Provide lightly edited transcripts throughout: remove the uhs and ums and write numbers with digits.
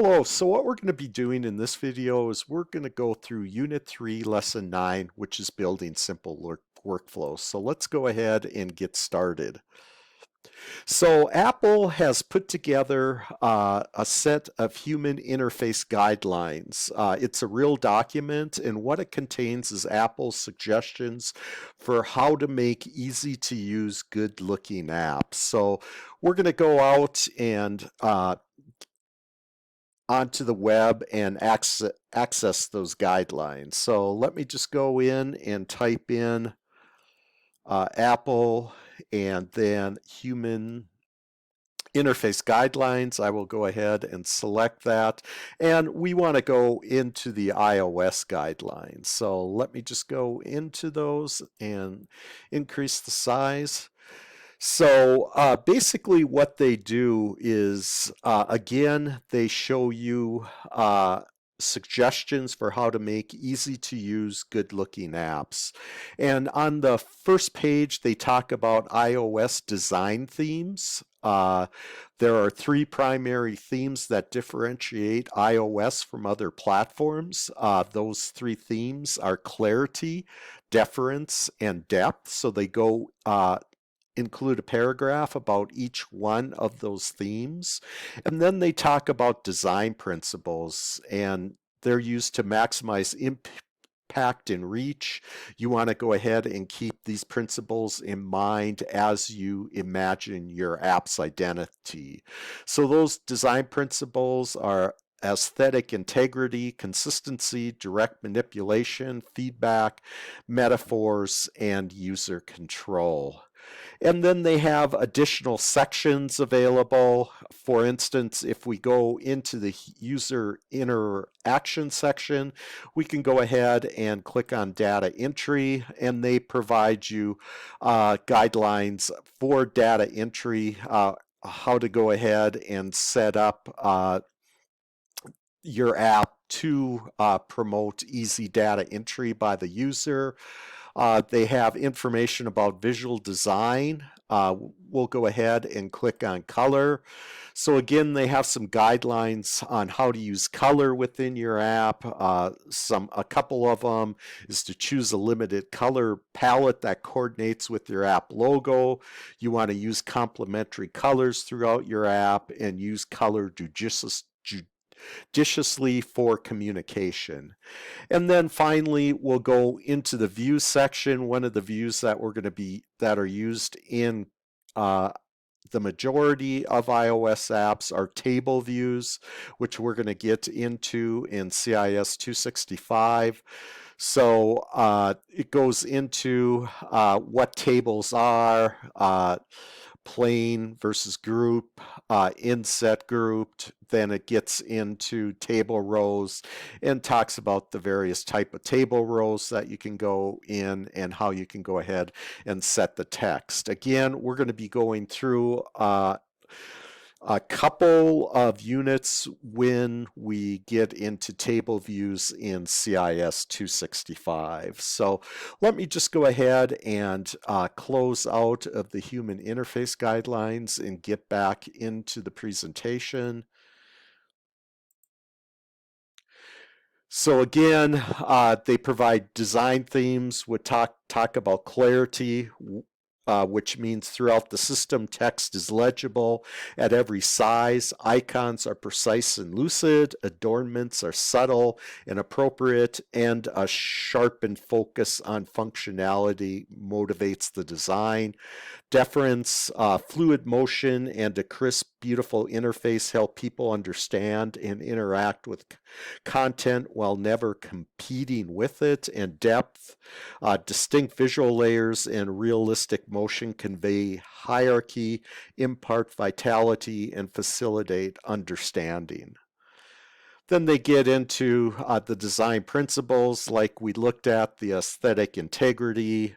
Hello, so what we're going to be doing in this video is we're going to go through Unit 3, Lesson 9, which is building simple workflows. So let's go ahead and get started. So Apple has put together a set of human interface guidelines. It's a real document, and what it contains is Apple's suggestions for how to make easy to use, good looking apps. So we're going to go out and onto the web and access those guidelines. So let me just go in and type in Apple and then human interface guidelines. I will go ahead and select that. And we want to go into the iOS guidelines. So let me just go into those and increase the size. So basically what they do is, again, they show you suggestions for how to make easy to use, good looking apps. And on the first page, they talk about iOS design themes. There are three primary themes that differentiate iOS from other platforms. Those three themes are clarity, deference, and depth. So they go include a paragraph about each one of those themes. And then they talk about design principles, and they're used to maximize impact and reach. You want to go ahead and keep these principles in mind as you imagine your app's identity. So those design principles are aesthetic integrity, consistency, direct manipulation, feedback, metaphors, and user control. And then they have additional sections available. For instance, if we go into the user interaction section, we can go ahead and click on data entry, and they provide you guidelines for data entry, how to go ahead and set up your app to promote easy data entry by the user. They have information about visual design. We'll go ahead and click on color. So again, they have some guidelines on how to use color within your app. A couple of them is to choose a limited color palette that coordinates with your app logo. You want to use complementary colors throughout your app and use color judiciously for communication. And then finally, we'll go into the views section. One of the views that that are used in the majority of iOS apps are table views, which we're going to get into in CIS 265. So it goes into what tables are, plain versus group, inset grouped. Then it gets into table rows and talks about the various type of table rows that you can go in and how you can go ahead and set the text. Again, we're going to be going through a couple of units when we get into table views in CIS 265. So let me just go ahead and close out of the human interface guidelines and get back into the presentation. So again, they provide design themes, would talk about clarity, which means throughout the system, text is legible at every size. Icons are precise and lucid. Adornments are subtle and appropriate. And a sharpened focus on functionality motivates the design. Deference, fluid motion, and a crisp, beautiful interface help people understand and interact with content while never competing with it. And depth, distinct visual layers and realistic motion convey hierarchy, impart vitality, and facilitate understanding. Then they get into the design principles like we looked at, the aesthetic integrity,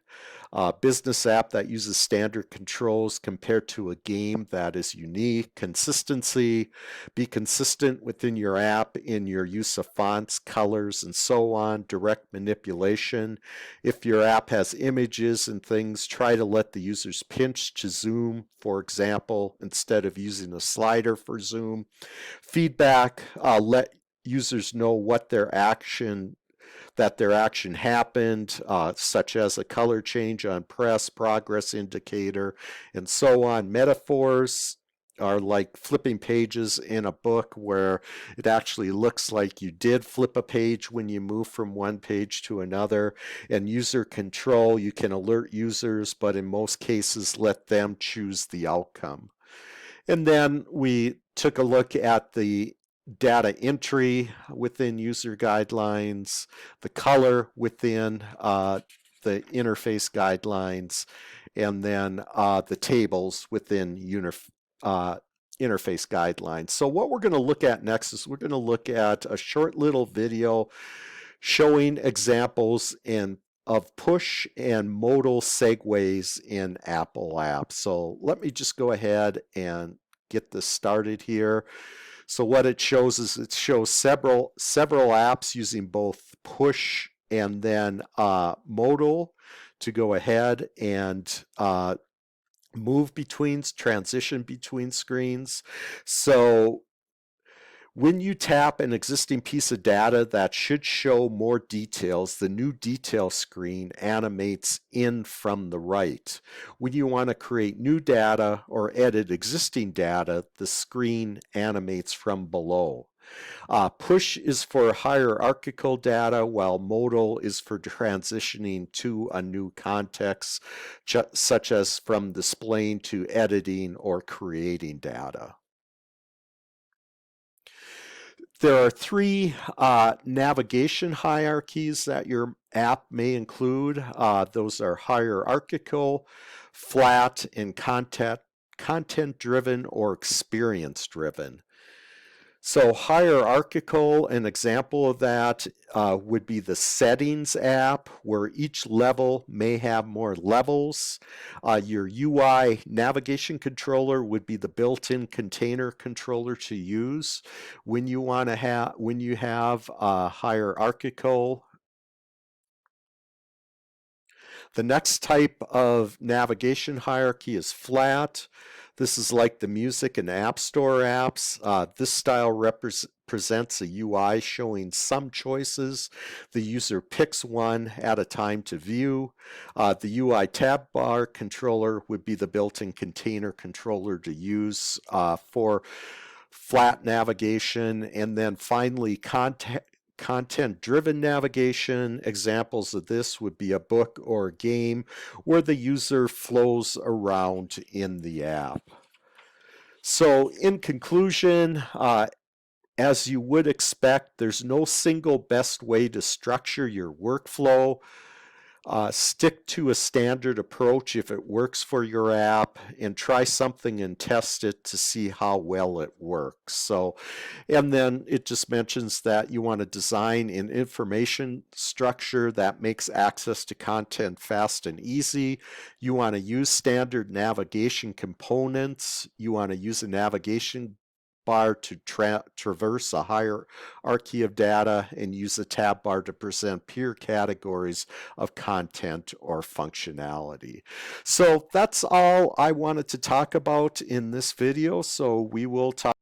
Business app that uses standard controls compared to a game that is unique. Consistency, be consistent within your app in your use of fonts, colors, and so on. Direct manipulation. If your app has images and things, try to let the users pinch to zoom, for example, instead of using a slider for zoom. Feedback, let users know what their action happened, such as a color change on press, progress indicator, and so on. Metaphors are like flipping pages in a book where it actually looks like you did flip a page when you move from one page to another. And user control, you can alert users, but in most cases let them choose the outcome. And then we took a look at the data entry within user guidelines, the color within the interface guidelines, and then the tables within interface guidelines. So what we're going to look at next is we're going to look at a short little video showing examples of push and modal segues in Apple apps. So let me just go ahead and get this started here. So what it shows is it shows several apps using both push and then modal to go ahead and transition between screens. So when you tap an existing piece of data that should show more details, the new detail screen animates in from the right. When you want to create new data or edit existing data, the screen animates from below. Push is for hierarchical data, while modal is for transitioning to a new context, such as from displaying to editing or creating data. There are three navigation hierarchies that your app may include. Those are hierarchical, flat, and content-driven or experience-driven. So hierarchical, an example of that would be the settings app, where each level may have more levels. Your UI navigation controller would be the built-in container controller to use when you have hierarchical. The next type of navigation hierarchy is flat. This is like the music and app store apps. This style presents a UI showing some choices. The user picks one at a time to view. The UI tab bar controller would be the built-in container controller to use for flat navigation. And then finally, content-driven navigation. Examples of this would be a book or a game where the user flows around in the app. So in conclusion, as you would expect, there's no single best way to structure your workflow. Stick to a standard approach if it works for your app, and try something and test it to see how well it works. So, and then it just mentions that you want to design an information structure that makes access to content fast and easy. You want to use standard navigation components. You want to use a navigation bar to traverse a hierarchy of data, and use a tab bar to present peer categories of content or functionality. So that's all I wanted to talk about in this video. So we will talk